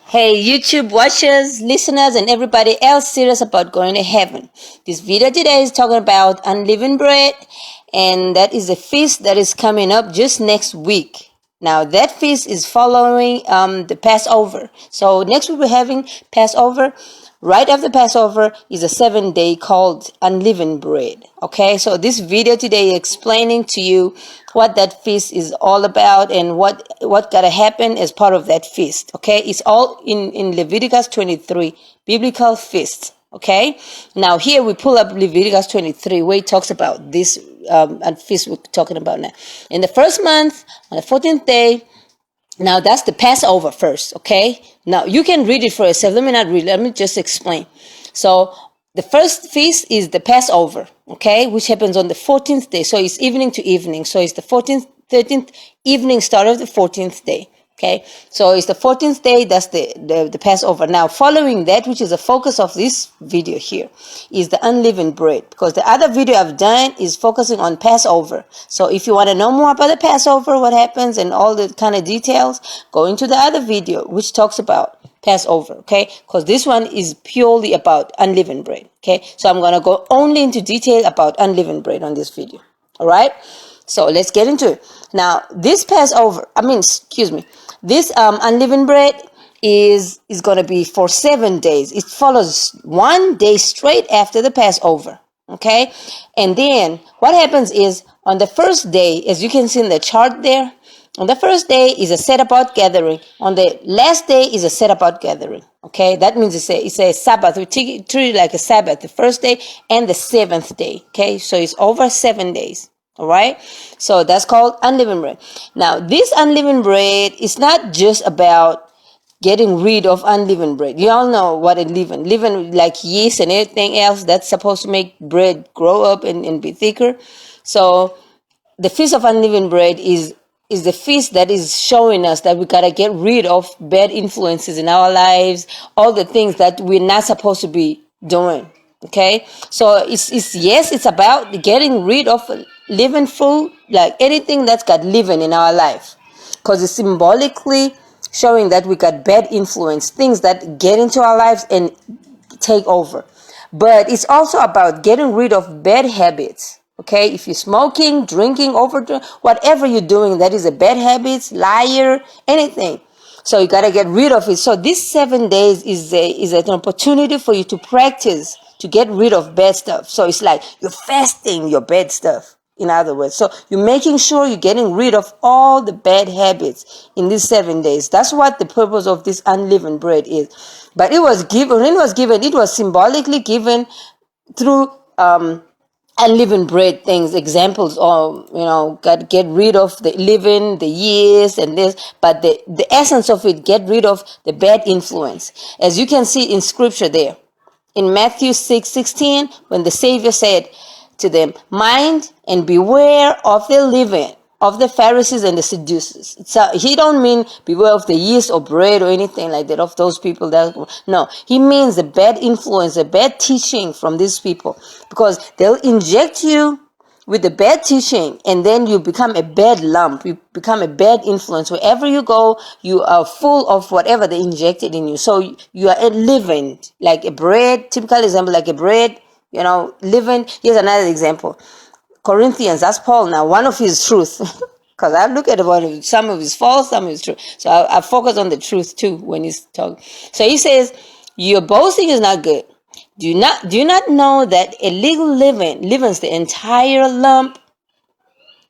Hey, YouTube watchers, listeners, and everybody else serious about going to heaven. This video today is talking about unleavened bread, and that is a feast that is coming up just next week. Now, that feast is following the Passover. So, next week we're having Passover. Right after Passover is a 7-day called unleavened bread. Okay, so this video today explaining to you what that feast is all about and what gotta happen as part of that feast. Okay, it's all in Leviticus 23, biblical feasts. Okay, now here we pull up Leviticus 23 where it talks about this feast we're talking about now. In the first month, on the 14th day, now that's the Passover first, okay? Now you can read it for yourself. Let me not read, let me just explain. So the first feast is the Passover, okay, which happens on the 14th day. So it's evening to evening. So it's the 14th, 13th evening start of the 14th day. Okay, so it's the 14th day, that's the Passover. Now, following that, which is the focus of this video here, is the unleavened bread. Because the other video I've done is focusing on Passover. So if you want to know more about the Passover, what happens, and all the kind of details, go into the other video, which talks about Passover, okay? Because this one is purely about unleavened bread, okay? So I'm going to go only into detail about unleavened bread on this video, all right? So let's get into it. Now, this unleavened bread is going to be for 7 days. It follows 1 day straight after the Passover. Okay? And then what happens is on the first day, as you can see in the chart there, on the first day is a set apart gathering. On the last day is a set apart gathering. Okay? That means it's a Sabbath. We treat it like a Sabbath, the first day and the 7th day. Okay? So it's over 7 days. All right, so that's called unleavened bread. Now, this unleavened bread is not just about getting rid of unleavened bread. You all know what it leaven like yeast and everything else that's supposed to make bread grow up and be thicker. So the feast of unleavened bread is the feast that is showing us that we gotta get rid of bad influences in our lives, all the things that we're not supposed to be doing. Okay, so it's about getting rid of living food, like anything that's got living in our life, because it's symbolically showing that we got bad influence, things that get into our lives and take over. But it's also about getting rid of bad habits. Okay, if you're smoking, drinking, overdose, whatever you're doing that is a bad habit, liar, anything. So you got to get rid of it. So this 7 days is an opportunity for you to practice to get rid of bad stuff. So it's like you're fasting your bad stuff, in other words. So you're making sure you're getting rid of all the bad habits in these 7 days. That's what the purpose of this unleavened bread is. But it was symbolically given through unleavened bread things, examples of, got to get rid of the leaven, the yeast and this, but the essence of it, get rid of the bad influence. As you can see in scripture there, in Matthew 6:16, when the Savior said to them, mind and beware of the leaven of the Pharisees and the Sadducees. So he don't mean beware of the yeast or bread or anything like that, of those people. No, he means the bad influence, the bad teaching from these people, because they'll inject you with the bad teaching, and then you become a bad lump. You become a bad influence. Wherever you go, you are full of whatever they injected in you. So you are living like a bread, typical example, like a bread, living. Here's another example. Corinthians, that's Paul now, one of his truth. Because I look at some of his false, some of his truth. So I focus on the truth too when he's talking. So he says, your boasting is not good. Do you not know that a little leaven leavens the entire lump?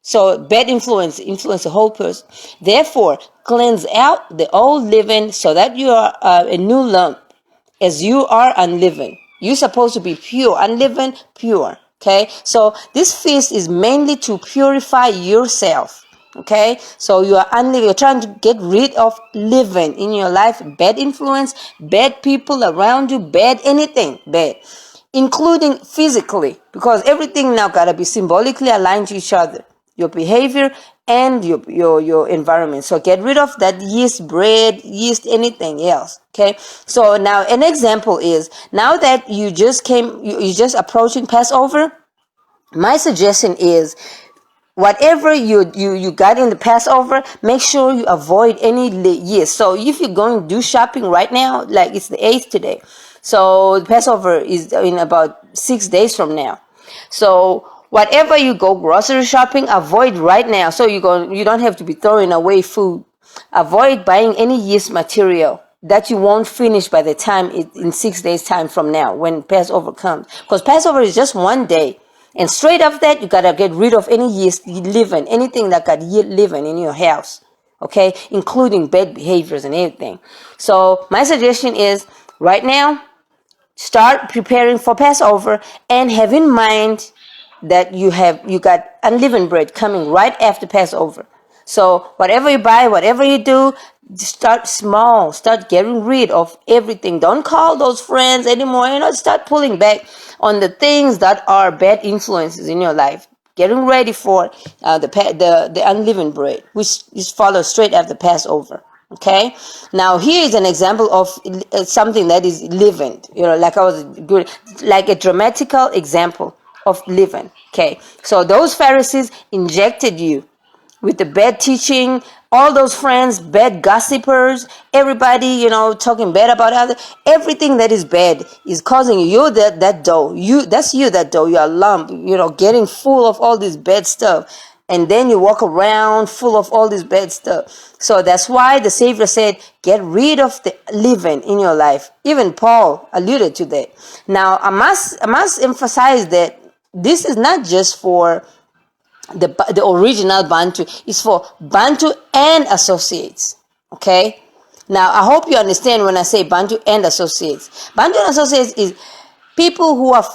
So bad influence the whole person. Therefore, cleanse out the old leaven so that you are a new lump, as you are unleavened. You're supposed to be pure, unleavened, pure. Okay, so this feast is mainly to purify yourself. Okay, so you're trying to get rid of leaven in your life, bad influence, bad people around you, bad anything, bad, including physically, because everything now gotta be symbolically aligned to each other, your behavior and your environment. So get rid of that yeast, bread, yeast, anything else. Okay, so now an example is, now that you're just approaching Passover, my suggestion is, whatever you got in the Passover, make sure you avoid any yeast. So if you're going to do shopping right now, like it's the 8th today, so the Passover is in about 6 days from now. So whatever you go grocery shopping, avoid right now. So you don't have to be throwing away food. Avoid buying any yeast material that you won't finish by the time in 6 days time from now when Passover comes. Because Passover is just one day. And straight after that, you gotta get rid of any yeast leaven, anything that got leaven in your house. Okay, including bad behaviors and everything. So my suggestion is right now, start preparing for Passover and have in mind that you got unleavened bread coming right after Passover. So whatever you buy, whatever you do, start small. Start getting rid of everything. Don't call those friends anymore. Start pulling back on the things that are bad influences in your life. Getting ready for the unleavened bread, which is followed straight after Passover. Okay. Now here is an example of something that is leavened. Like a dramatical example of leaven. Okay. So those Pharisees injected you with the bad teaching, all those friends, bad gossipers, everybody, talking bad about others. Everything that is bad is causing you that dough. That's you, that dough. You're a lump, getting full of all this bad stuff. And then you walk around full of all this bad stuff. So that's why the Savior said, get rid of the leaven in your life. Even Paul alluded to that. Now, I must emphasize that this is not just for the original Bantu. It's for Bantu and associates. Okay. Now I hope you understand when I say Bantu and associates. Bantu and associates is people who have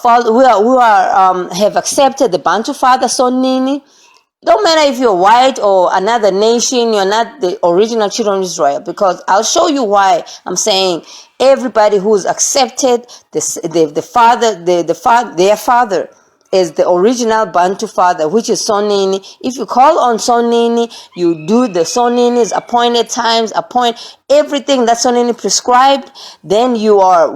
accepted the Bantu father Sonini. Don't matter if you're white or another nation, you're not the original children of Israel, because I'll show you why I'm saying everybody who's accepted their father is the original Bantu father, which is Sonini. If you call on Sonini, you do the Sonini's appointed times, appoint everything that Sonini prescribed, then you are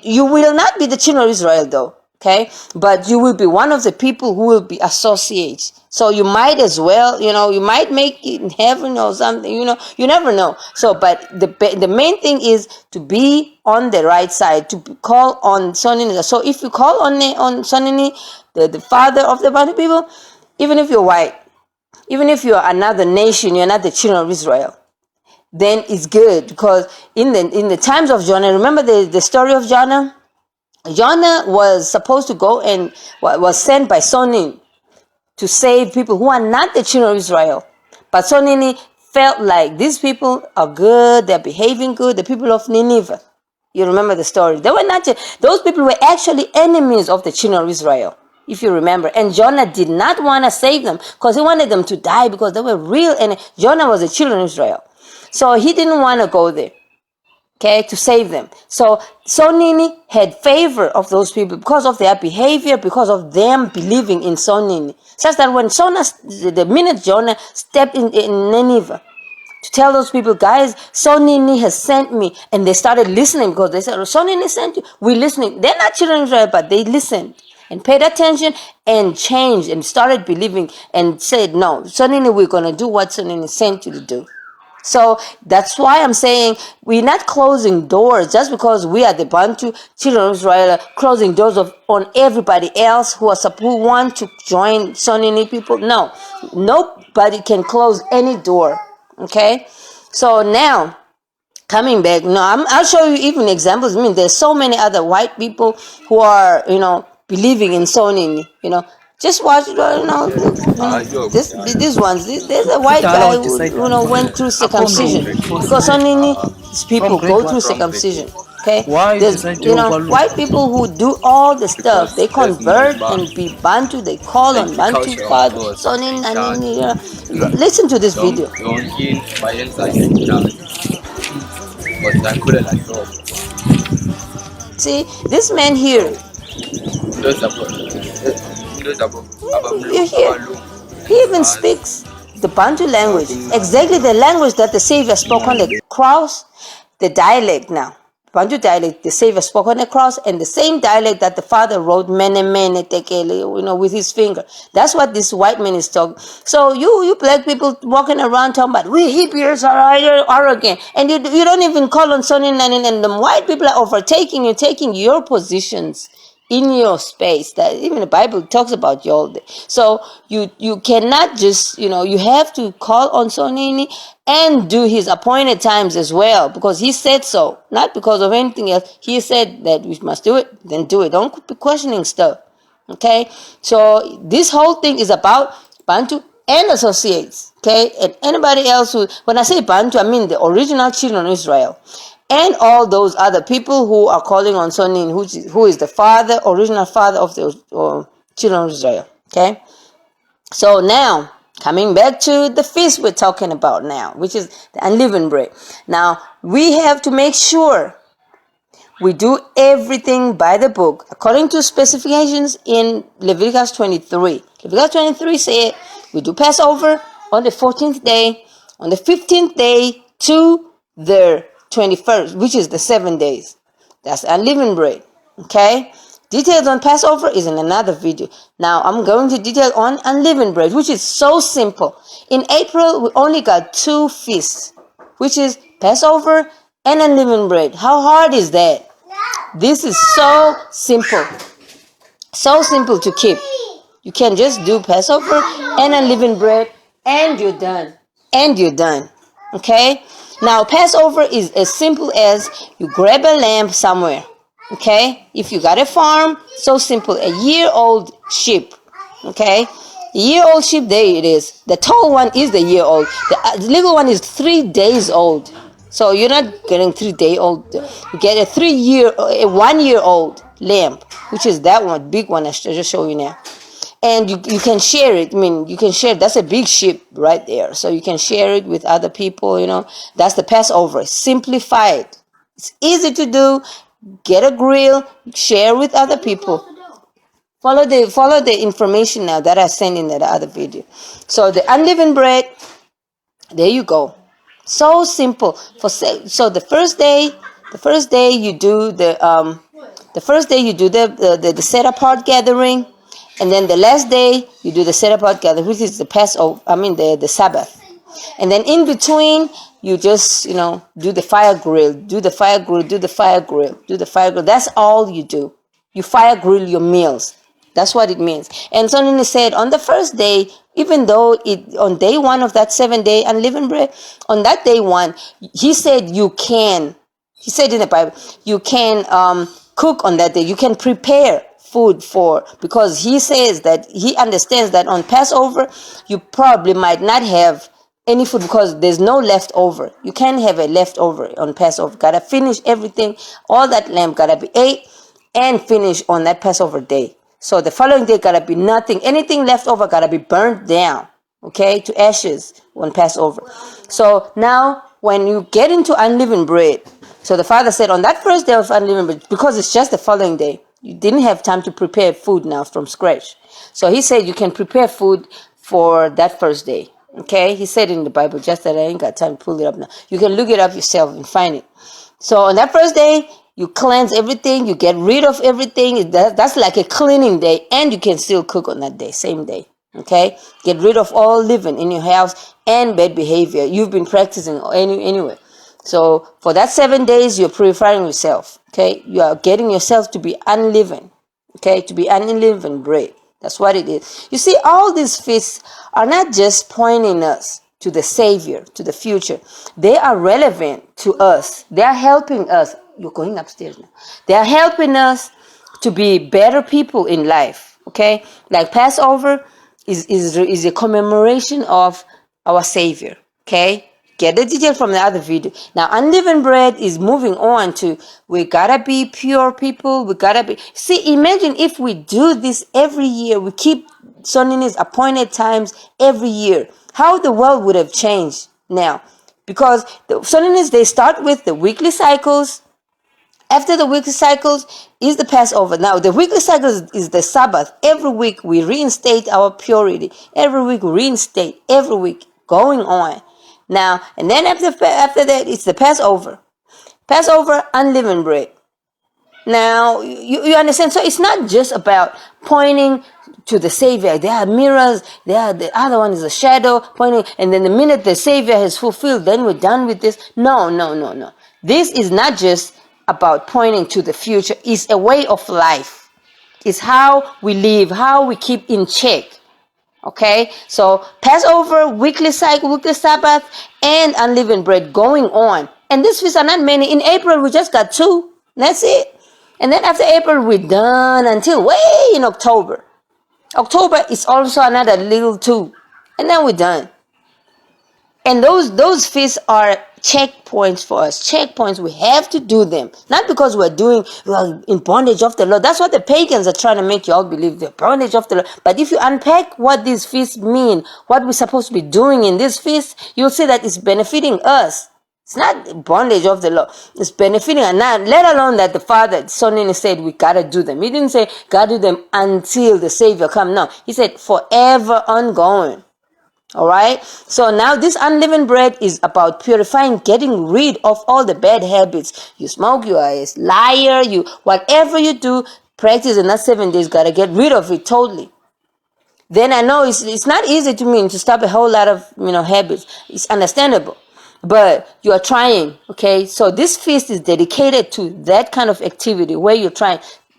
you will not be the children of Israel though, okay? But you will be one of the people who will be associates. So you might as well, you might make it in heaven or something, you never know. So, but the main thing is to be on the right side, to call on Sonini. So if you call on Sonini, the father of the Bantu people, even if you're white, even if you're another nation, you're not the children of Israel, then it's good. Because in the times of Jonah, remember the story of Jonah? Jonah was supposed to go and was sent by Sonin to save people who are not the children of Israel. But Sonini felt like these people are good, they're behaving good, the people of Nineveh. You remember the story. Those people were actually enemies of the children of Israel, if you remember. And Jonah did not want to save them because he wanted them to die, because they were real. And Jonah was the children of Israel. So he didn't want to go there, okay, to save them. So Sonini had favor of those people because of their behavior, because of them believing in Sonini. Such that when the minute Jonah stepped in Nineveh to tell those people, guys, Sonini has sent me, and they started listening, because they said, Sonini sent you. We're listening. They're not children of Israel, but they listened and paid attention and changed and started believing and said, no, Sonini, we're going to do what Sonini sent you to do. So that's why I'm saying we're not closing doors just because we are the Bantu children of Israel, closing doors on everybody else who want to join Sonini people. No, nobody can close any door. Okay, so now coming back, I'll show you even examples. I mean, there's so many other white people who are believing in Sonini. Just watch, these ones. There's a white guy who went through circumcision, because only these people go through circumcision. Okay, there's white people who do all the stuff. They convert and be Bantu. They call on Bantu father. Listen to this video. See this man here. You hear? He even speaks the Bantu language, exactly the language that the Savior spoke on the cross, the dialect now. Bantu dialect, the Savior spoke on the cross, and the same dialect that the Father wrote, mene, mene, tekele, with his finger. That's what this white man is talking. So you black people walking around talking about, we Hebrews are arrogant, and you don't even call on Sonny Nanin, and the white people are overtaking you, taking your positions in your space. That even the Bible talks about you all day. So you cannot just, you have to call on Sonini and do his appointed times as well, because he said so, not because of anything else. He said that we must do it, then do it. Don't be questioning stuff. Okay, so this whole thing is about Bantu and associates. Okay, and anybody else who, when I say Bantu, I mean the original children of Israel, and all those other people who are calling on Sonin, who is the father, original father of the children of Israel. Okay, so now coming back to the feast we're talking about now, which is the unleavened bread. Now we have to make sure we do everything by the book according to specifications in Leviticus 23. Leviticus 23 said we do Passover on the 14th day, on the 15th day to the 21st, which is the 7 days. That's unleavened bread. Okay? Details on Passover is in another video. Now I'm going to detail on unleavened bread, which is so simple. In April, we only got 2 feasts, which is Passover and unleavened bread. How hard is that? This is so simple. So simple to keep. You can just do Passover and unleavened bread and you're done. And you're done. Okay? Now Passover is as simple as you grab a lamb somewhere. Okay? If you got a farm, so simple. A year-old sheep. Okay? A year-old sheep, there it is. The tall one is the year-old. The little one is 3 days old. So you're not getting 3 day old. You get a 1 year old lamb, which is that one, big one I just show you now. And you can share it. I mean, you can share. That's a big sheep right there. So you can share it with other people, That's the Passover. Simplified. It's easy to do. Get a grill, share with other people. Follow the information now that I sent in the other video. So the unleavened bread, there you go. So simple. So the first day you do the set apart gathering, and then the last day you do the set apart gathering, which is the Passover. I mean the Sabbath, and then in between you just do the fire grill, do the fire grill. That's all you do. You fire grill your meals. That's what it means. And Sonini said on the first day, even though on day 1 of that 7-day unleavened bread, on that day 1, he said you can. He said in the Bible, you can cook on that day. You can prepare food because he says that he understands that on Passover, you probably might not have any food because there's no leftover. You can't have a leftover on Passover. Gotta finish everything. All that lamb gotta be ate and finished on that Passover day. So the following day gotta be nothing. Anything left over gotta be burnt down, okay, to ashes on Passover. So now when you get into unleavened bread, so the Father said on that first day of unleavened bread, because it's just the following day, you didn't have time to prepare food now from scratch. So he said you can prepare food for that first day. Okay, he said in the Bible, just that I ain't got time to pull it up now. You can look it up yourself and find it. So on that first day, you cleanse everything, you get rid of everything. That's like a cleaning day, and you can still cook on that day, same day. Okay, get rid of all living in your house and bad behavior you've been practicing anyway. So for that 7 days, you're purifying yourself. Okay, you are getting yourself to be unleavened. Okay, to be unleavened bread. That's what it is. You see, all these feasts are not just pointing us to the Savior, to the future. They are relevant to us. They are helping us. You're going upstairs now. They are helping us to be better people in life. Okay, like Passover is a commemoration of our Savior. Okay, get the detail from the other video. Now, unleavened bread is moving on to we gotta be pure people. We gotta be. See, imagine if we do this every year. We keep Sonini's appointed times every year. How the world would have changed now. Because the Soninis, they start with the weekly cycles. After the weekly cycles is the Passover. Now, the weekly cycles is the Sabbath. Every week we reinstate our purity. Every week we reinstate. Every week going on. Now, and then after that, it's the Passover. Passover, unleavened bread. Now, you understand? So it's not just about pointing to the Savior. There are mirrors. The other one is a shadow pointing. And then the minute the Savior has fulfilled, then we're done with this. No. This is not just about pointing to the future. It's a way of life. It's how we live, how we keep in check. Okay? So Passover, weekly cycle, weekly Sabbath, and unleavened bread going on. And these feasts are not many. In April, we just got 2. That's it. And then after April, we're done until way in October. October is also another little 2. And then we're done. And those feasts are checkpoints for us. Checkpoints, we have to do them. Not because we're in bondage of the Lord. That's what the pagans are trying to make you all believe. The bondage of the Lord. But if you unpack what these feasts mean, what we're supposed to be doing in this feast, you'll see that it's benefiting us. It's not bondage of the law. It's benefiting, and not, let alone that the Father, Son, and said we gotta do them. He didn't say gotta do them until the Savior come. No, he said forever ongoing. All right. So now this unleavened bread is about purifying, getting rid of all the bad habits. You smoke, you are a liar. You whatever you do, practice in that 7 days. Gotta get rid of it totally. Then I know it's not easy to me to stop a whole lot of habits. It's understandable. But you are trying, okay? So this feast is dedicated to that kind of activity where you're trying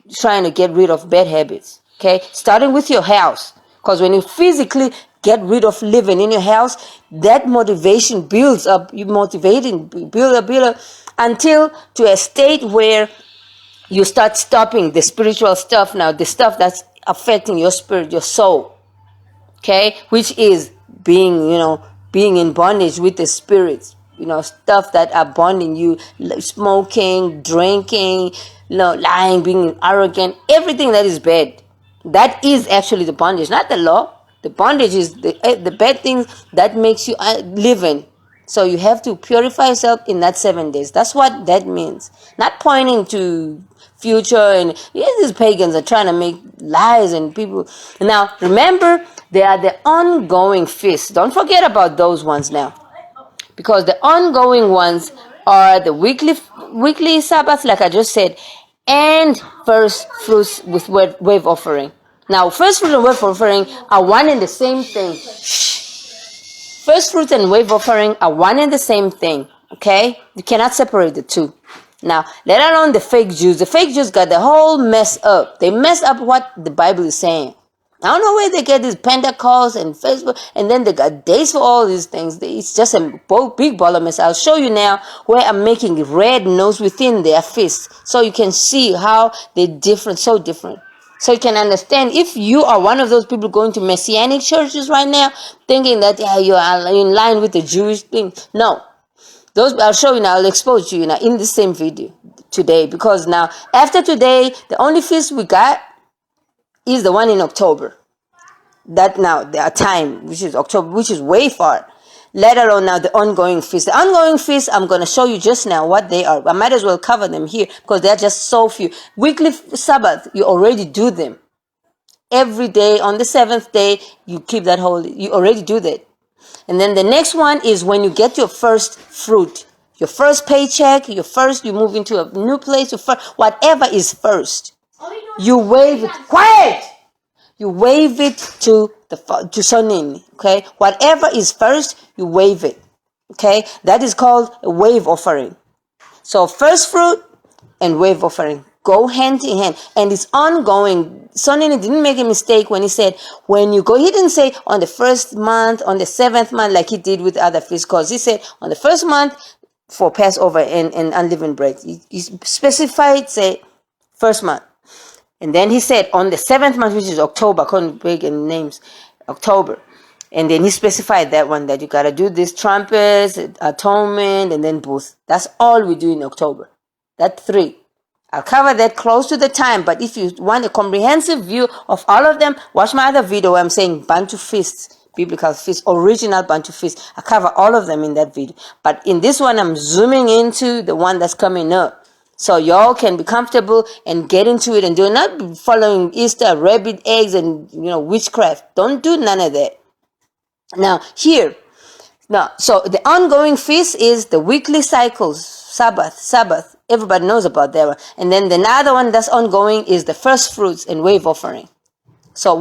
to get rid of bad habits, okay? Starting with your house. Because when you physically get rid of living in your house, that motivation builds up. You motivating, build up, until to a state where you start stopping the spiritual stuff now, the stuff that's affecting your spirit, your soul, okay? Which is being in bondage with the spirits, stuff that are bonding you, smoking, drinking, lying, being arrogant, everything that is bad. That is actually the bondage, not the law. The bondage is the bad things that makes you living. So you have to purify yourself in that 7 days. That's what that means. Not pointing to future and these pagans are trying to make lies and people. Now remember, they are the ongoing feasts. Don't forget about those ones now, because the ongoing ones are the weekly Sabbath, like I just said, and first fruits with wave offering. Now, first fruit and wave offering are one and the same thing. First fruit and wave offering are one and the same thing. Okay, you cannot separate the two. Now, let alone the fake Jews. The fake Jews got the whole mess up. They messed up what the Bible is saying. I don't know where they get these Pentecost and Facebook, and then they got days for all these things. It's just a big ball of mess. I'll show you now where I'm making red notes within their fists, so you can see how they're different, so different. So you can understand, if you are one of those people going to Messianic churches right now, thinking that you are in line with the Jewish thing. No. Those I'll show you now, I'll expose you now in the same video today, because now after today, the only feast we got is the one in October. That now their time, which is October, which is way far. Let alone now the ongoing feast. The ongoing feast, I'm going to show you just now what they are. I might as well cover them here because they're just so few. Weekly Sabbath, you already do them. Every day on the 7th day, you keep that holy. You already do that. And then the next one is when you get your first fruit, your first paycheck, you move into a new place, whatever is first. You wave it. Quiet! You wave it to Sonin. Okay? Whatever is first, you wave it. Okay? That is called a wave offering. So first fruit and wave offering go hand in hand, and it's ongoing. Sonin didn't make a mistake when he said when you go. He didn't say on the first month, on the 7th month, like he did with other feasts, because he said on the first month for Passover and unleavened bread. He specified, say, first month. And then he said on the 7th month, which is October, according to pagan names, October. And then he specified that one, that you got to do this trumpets, atonement, and then booth. That's all we do in October. That 3. I'll cover that close to the time, but if you want a comprehensive view of all of them, watch my other video where I'm saying Bantu feasts, biblical feasts, original Bantu feasts. I cover all of them in that video. But in this one, I'm zooming into the one that's coming up. So y'all can be comfortable and get into it, and do not following Easter, rabbit eggs, and witchcraft. Don't do none of that. Now here, so the ongoing feast is the weekly cycles. Sabbath. Everybody knows about that one. And then the another one that's ongoing is the first fruits and wave offering. So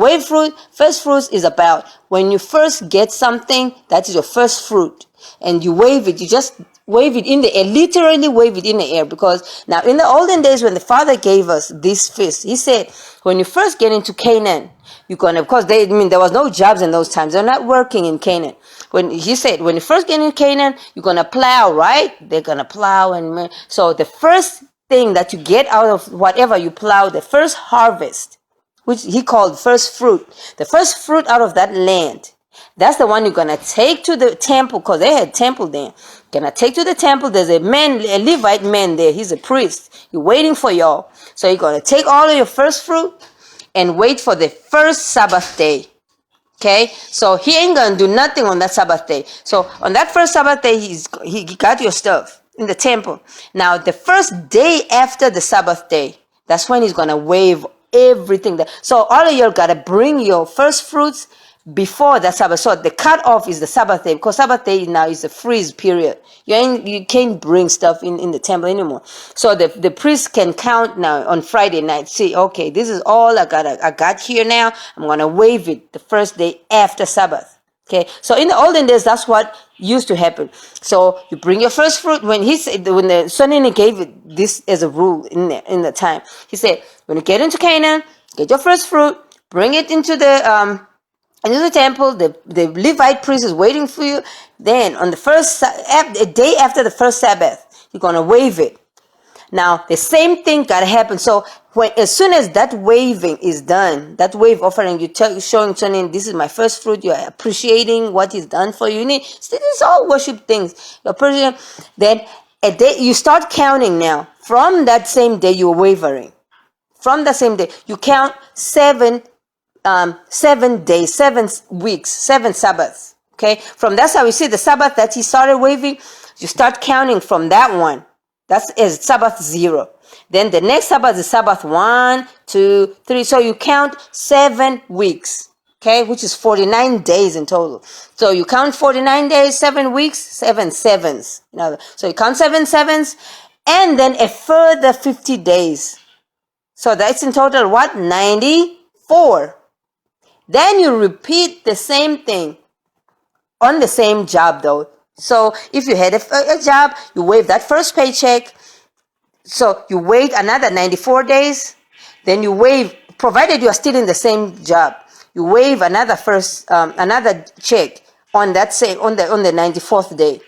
first fruits is about when you first get something, that is your first fruit. And you wave it, you just wave it in the air, literally wave it in the air. Because now in the olden days when the Father gave us this feast, he said, when you first get into Canaan, you're gonna, because there was no jobs in those times. They're not working in Canaan. When he said, when you first get in Canaan, you're gonna plow, right? They're gonna plow, and so the first thing that you get out of whatever you plow, the first harvest, which he called first fruit, the first fruit out of that land, that's the one you're gonna take to the temple, because they had temple there. Gonna take to the temple. There's a man, a Levite man there. He's a priest. He's waiting for y'all. So you're gonna take all of your first fruit and wait for the first Sabbath day. Okay, so he ain't gonna do nothing on that Sabbath day. So on that first Sabbath day, he got your stuff in the temple. Now the first day after the Sabbath day, that's when he's gonna wave everything. So all of y'all gotta bring your first fruits before the Sabbath. So the cutoff is the Sabbath day, because Sabbath day now is a freeze period. You can't bring stuff in the temple anymore. So the priest can count now on Friday night. See, okay, this is all I got here now. I'm gonna wave it the first day after Sabbath. Okay, so in the olden days, that's what used to happen. So you bring your first fruit. When the Son gave it this as a rule in the time, he said, when you get into Canaan, get your first fruit, bring it into the temple. The Levite priest is waiting for you. Then on the day after the first Sabbath, you're gonna wave it. Now the same thing gotta happen. So as soon as that waving is done, that wave offering, you're showing Sonin, this is my first fruit. You're appreciating what he's done for you. This is all worship things. You're appreciating. Then a day you start counting now. From that same day you were wavering. From the same day you count 7 days, 7 weeks, 7 Sabbaths. Okay, from that's how we see the Sabbath that he started waving. You start counting from that one. That's is Sabbath 0. Then the next Sabbath is Sabbath 1, 2, 3. So you count 7 weeks. Okay, which is 49 days in total. So you count 49 days, 7 weeks, 7 sevens. So you count 7 sevens, and then a further 50 days. So that's in total what? 94. Then you repeat the same thing on the same job though. So if you had a job, you waive that first paycheck. So you wait another 94 days. Then you waive, provided you are still in the same job, you waive another check on that same on the 94th day.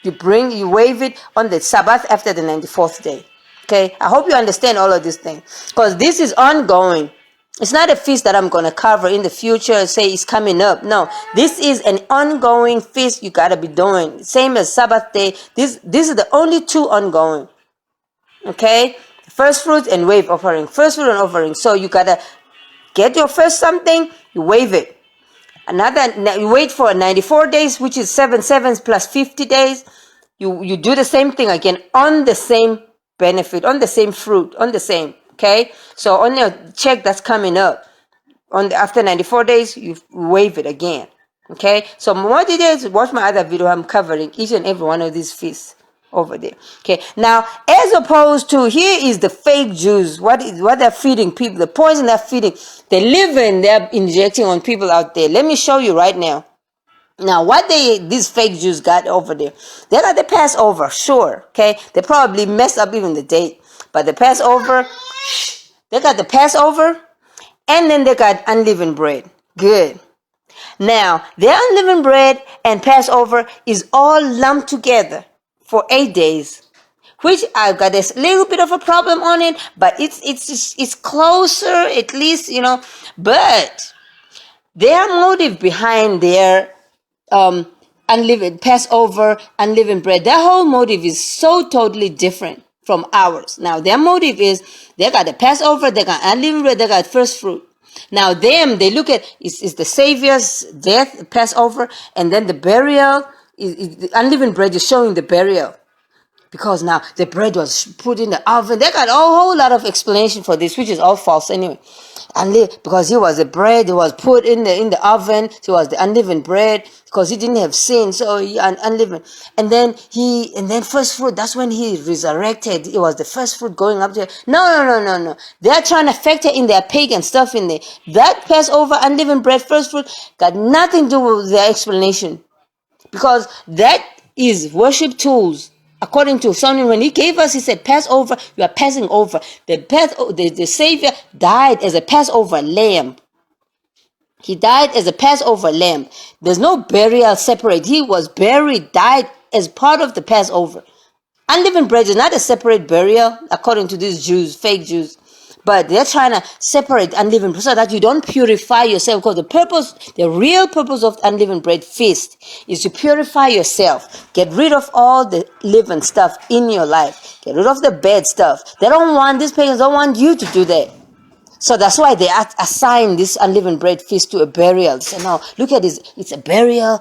You waive it on the Sabbath after the 94th day. Okay, I hope you understand all of these things, because this is ongoing. It's not a feast that I'm going to cover in the future and say it's coming up. No, this is an ongoing feast you got to be doing. Same as Sabbath day. This is the only 2 ongoing. Okay? First fruit and wave offering. First fruit and offering. So you got to get your first something, you wave it. You wait for 94 days, which is 7 sevens plus 50 days. You do the same thing again on the same benefit, on the same fruit, on the same. Okay, so on your check that's coming up, after 94 days, you waive it again. Okay, so more details, watch my other video. I'm covering each and every one of these feasts over there. Okay, now as opposed to here is the fake Jews. What they're feeding people, the poison they're feeding, the leaven they're injecting on people out there. Let me show you right now. Now, what these fake Jews got over there, they got the Passover, sure. Okay, they probably messed up even the date, but the Passover. They got the Passover, and then they got unleavened bread. Good. Now, their unleavened bread and Passover is all lumped together for 8 days, which I've got a little bit of a problem on it, but it's closer, at least, But their motive behind their unleavened Passover, unleavened bread, their whole motive is so totally different from ours. Now, their motive is they got the Passover, they got unleavened bread, they got first fruit. Now, they look at is the Savior's death, Passover, and then the burial. The unleavened bread is showing the burial, because now the bread was put in the oven. They got a whole lot of explanation for this, which is all false anyway. because he was the bread, he was put in the oven, so he was the unleavened bread because he didn't have sin, so he unleavened. And then first fruit, that's when he resurrected. It was the first fruit going up there. No. They're trying to factor in their pagan stuff in there. That Passover unleavened bread first fruit got nothing to do with their explanation, because that is worship tools. According to Solomon, when he gave us, he said, Passover, you are passing over. The Savior died as a Passover lamb. He died as a Passover lamb. There's no burial separate. He was buried, died as part of the Passover. Unleavened bread is not a separate burial, according to these Jews, fake Jews. But they're trying to separate unleavened bread so that you don't purify yourself. Because the real purpose of unleavened bread feast is to purify yourself. Get rid of all the leavened stuff in your life. Get rid of the bad stuff. These pagans don't want you to do that. So that's why they assign this unleavened bread feast to a burial. They say, no, look at this. It's a burial.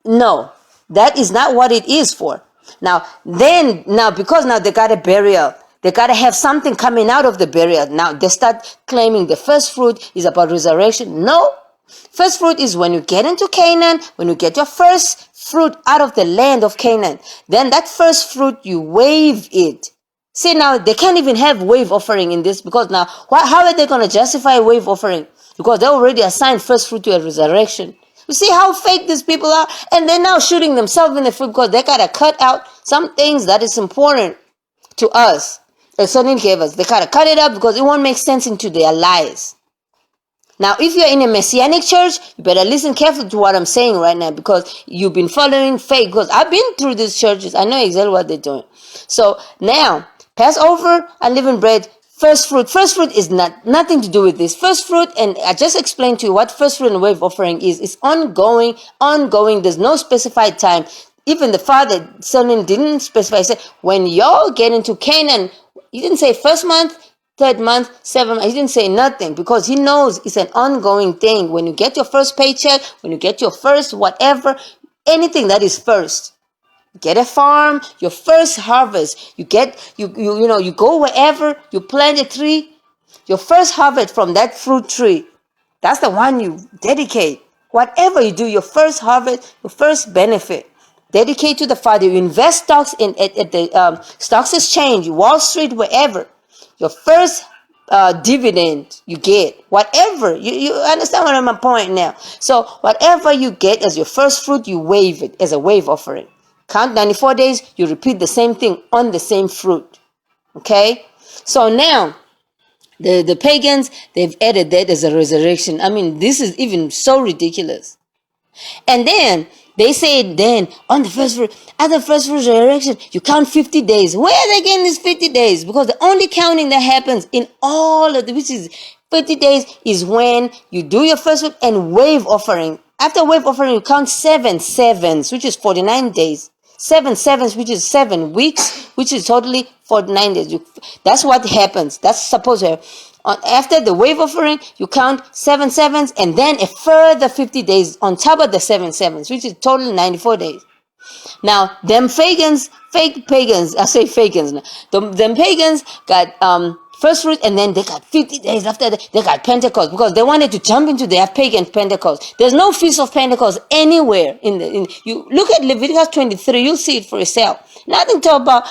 No, that is not what it is for. Now, because now they got a burial, they got to have something coming out of the burial. Now, they start claiming the first fruit is about resurrection. No. First fruit is when you get into Canaan, when you get your first fruit out of the land of Canaan. Then that first fruit, you wave it. See, now, they can't even have wave offering in this, because now, how are they going to justify a wave offering? Because they already assigned first fruit to a resurrection. You see how fake these people are? And they're now shooting themselves in the foot because they got to cut out some things that is important to us. As Sonin gave us. They got to cut it out because it won't make sense into their lies. Now, if you're in a Messianic church, you better listen carefully to what I'm saying right now, because you've been following fake. Because I've been through these churches. I know exactly what they're doing. So now, Passover, unleavened bread, first fruit. First fruit is nothing to do with this. First fruit, and I just explained to you what first fruit and wave offering is. It's ongoing. There's no specified time. Even the Father, Son, didn't specify. He said, when y'all get into Canaan, he didn't say first month, third month, 7 months. He didn't say nothing, because he knows it's an ongoing thing. When you get your first paycheck, when you get your first whatever, anything that is first. Get a farm, your first harvest. You go wherever, you plant a tree, your first harvest from that fruit tree. That's the one you dedicate. Whatever you do, your first harvest, your first benefit. Dedicate to the Father. You invest stocks at the stocks exchange, Wall Street, wherever. Your first dividend you get, whatever. You understand what I'm pointing now? So whatever you get as your first fruit, you wave it as a wave offering. Count 94 days, you repeat the same thing on the same fruit. Okay? So now, the pagans, they've added that as a resurrection. I mean, this is even so ridiculous. And then, they say then, on the first fruit, at the first fruit resurrection, you count 50 days. Where are they getting these 50 days? Because the only counting that happens in all of which is 50 days, is when you do your first fruit and wave offering. After wave offering, you count 7 sevens, which is 49 days. 7 sevens, which is 7 weeks, which is totally 49 days. That's what happens. That's supposed to happen. After the wave offering, you count 7 sevens, and then a further 50 days on top of the 7 sevens, which is total 94 days. Now, them fake pagans, I say pagans now. Them pagans got first fruit, and then they got 50 days after that, they got Pentecost, because they wanted to jump into their pagan Pentecost. There's no feast of Pentecost anywhere you look at Leviticus 23, you'll see it for yourself. Nothing to talk about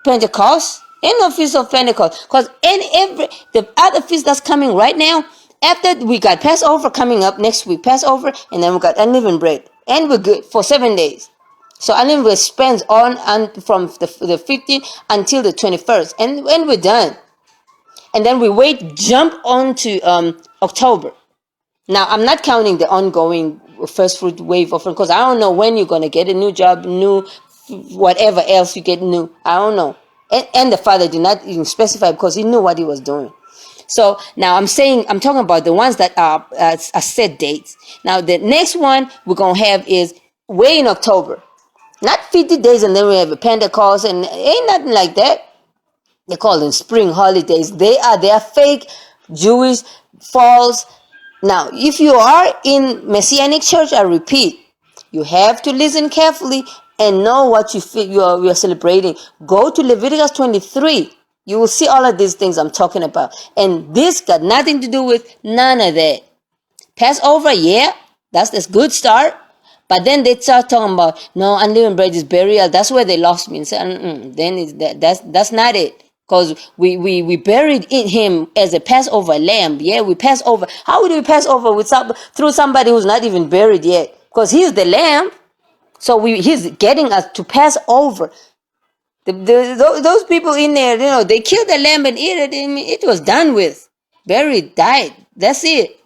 Pentecost. Ain't no feast of Pentecost, because the other feast that's coming right now, after we got Passover coming up next week, Passover, and then we got unleavened bread, and we're good for 7 days. So unleavened bread spends on from the 15th until the 21st, and when we're done. And then we jump on to October. Now, I'm not counting the ongoing first fruit wave offering, because I don't know when you're going to get a new job, new whatever else you get new. I don't know. And the Father did not even specify, because he knew what he was doing. So now I'm talking about the ones that are set dates. Now, the next one we're going to have is way in October. Not 50 days and then we have a Pentecost, and ain't nothing like that. They call them spring holidays. They are fake Jewish false. Now, if you are in Messianic church, I repeat, you have to listen carefully and know what you are celebrating. Go to Leviticus 23. You will see all of these things I'm talking about. And this got nothing to do with none of that. Passover, yeah, that's a good start. But then they start talking about, no, unleavened bread is burial. That's where they lost me. And said, then that's not it. Because we buried in him as a Passover lamb. Yeah, we pass over. How would we pass over through somebody who's not even buried yet? Because he's the lamb. So he's getting us to pass over. Those people in there, they killed the lamb and ate it. It was done with. Buried, died. That's it.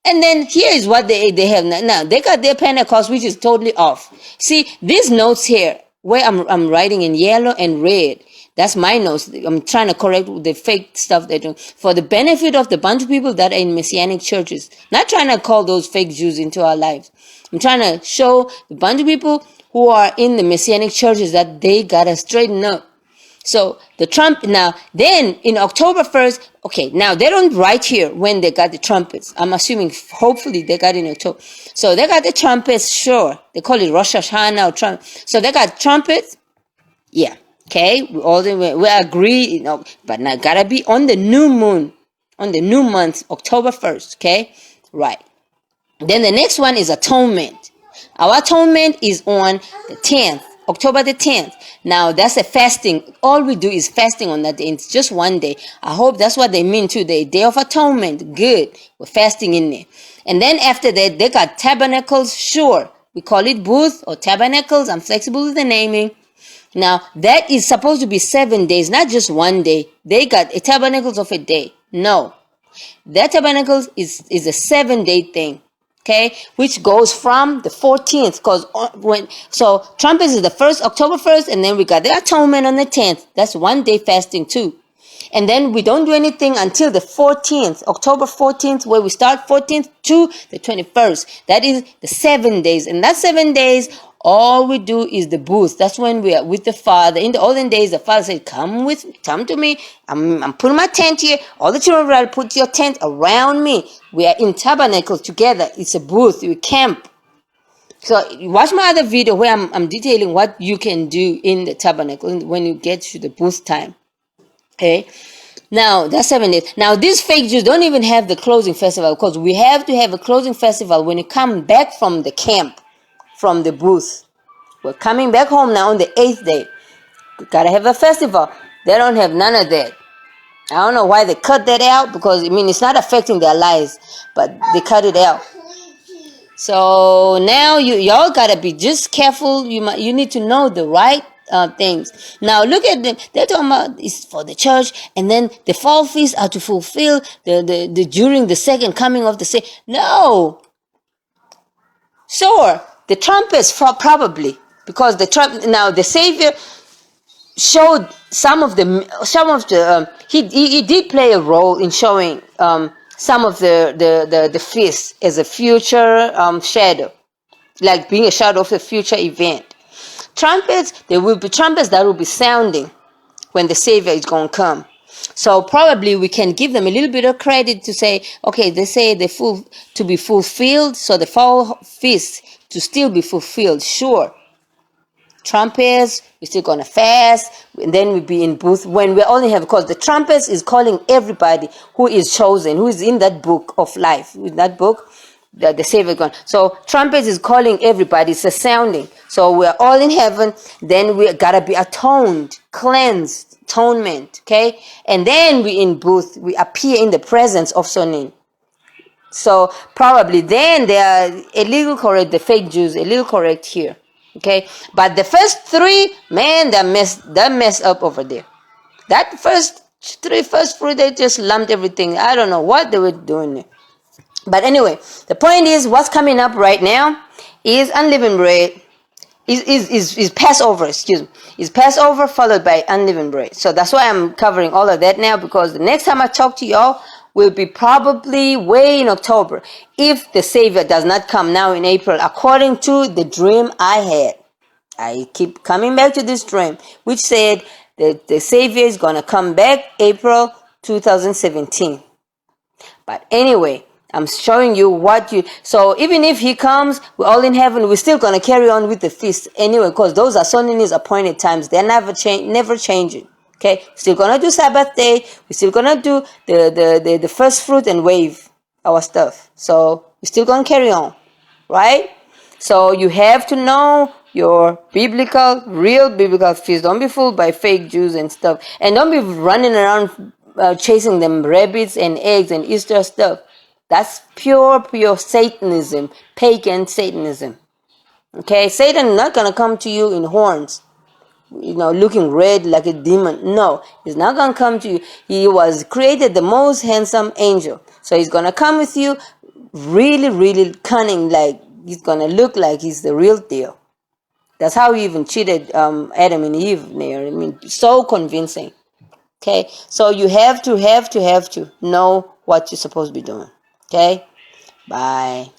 And then here is what they have now. They got their Pentecost, which is totally off. See, these notes here, where I'm writing in yellow and red, that's my notes. I'm trying to correct the fake stuff they're doing for the benefit of the Bantu people that are in Messianic churches. Not trying to call those fake Jews into our lives. I'm trying to show the Bantu people who are in the Messianic churches that they gotta straighten up. So the Trump now, then in October 1st, okay, now they don't write here when they got the trumpets. I'm assuming, hopefully they got it in October. So they got the trumpets, sure. They call it Rosh Hashanah or trumpet. So they got trumpets, yeah. Okay, we agree, but now gotta be on the new moon, on the new month, October 1st, okay? Right. Then the next one is atonement. Our atonement is on the 10th, October the 10th. Now, that's a fasting. All we do is fasting on that day. It's just one day. I hope that's what they mean too. The Day of Atonement. Good. We're fasting in there. And then after that, they got tabernacles. Sure. We call it booth or tabernacles. I'm flexible with the naming. Now, that is supposed to be 7 days, not just one day. They got a tabernacles of a day. No. That tabernacles is a 7-day thing. Okay, which goes from the 14th, because so trumpets is the first, October 1st, and then we got the atonement on the 10th. That's 1 day fasting too. And then we don't do anything until the 14th, October 14th, where we start 14th to the 21st. That is the 7 days. And that 7 days, all we do is the booth. That's when we are with the Father. In the olden days, the Father said, come to me. I'm putting my tent here. All the children will put your tent around me. We are in tabernacle together. It's a booth. We camp. So watch my other video where I'm detailing what you can do in the tabernacle when you get to the booth time. Okay. Now, that's 7 days. Now, these fake Jews don't even have the closing festival, because we have to have a closing festival when you come back from the camp, from the booth. We're coming back home now on the 8th day. We gotta have a festival. They don't have none of that. I don't know why they cut that out, because, it's not affecting their lives, but they cut it out. So now y'all gotta be just careful. You need to know the right things. Now look at them. They're talking about it's for the church, and then the fall feasts are to fulfill the during the second coming of the Savior. No. Sure, the trumpets probably, because the Savior showed some of the he did play a role in showing some of the feast as a future shadow, like being a shadow of the future event. Trumpets, there will be trumpets that will be sounding when the Savior is going to come. So probably we can give them a little bit of credit to say, okay, they say to be fulfilled, so the fall feast to still be fulfilled. Sure. Trumpets, we're still going to fast, and then we'll be in booth when we only have, because the trumpets is calling everybody who is chosen, who is in that book of life, in that book, the Savior gone. So trumpets is calling everybody, it's a sounding. So we're all in heaven, then we gotta be atoned, cleansed, atonement, okay? And then we in booth, we appear in the presence of Sonin. So probably then they are a little correct, the fake Jews, a little correct here. Okay, but the first three, man, they messed up over there. That first fruit, they just lumped everything. I don't know what they were doing there. But anyway, the point is, what's coming up right now is unleavened bread. Is Passover, is Passover followed by unleavened bread. So that's why I'm covering all of that now, because the next time I talk to y'all will be probably way in October, if the Savior does not come now in April, according to the dream I had. I keep coming back to this dream, which said that the Savior is going to come back April 2017. But anyway, I'm showing you so even if he comes, we're all in heaven, we're still going to carry on with the feast anyway, because those are Sonin's appointed times. They're never changing. Okay, still gonna do Sabbath day. We're still gonna do the first fruit and wave our stuff. So we're still gonna carry on, right? So you have to know your real biblical feast. Don't be fooled by fake Jews and stuff, and don't be running around chasing them rabbits and eggs and Easter stuff. That's pure Satanism, pagan Satanism. Okay, Satan not gonna come to you in horns, looking red like a demon. No, he's not going to come to you. He was created the most handsome angel. So he's going to come with you really, really cunning, like he's going to look like he's the real deal. That's how he even cheated Adam and Eve there. I mean, so convincing. Okay, so you have to know what you're supposed to be doing. Okay, bye.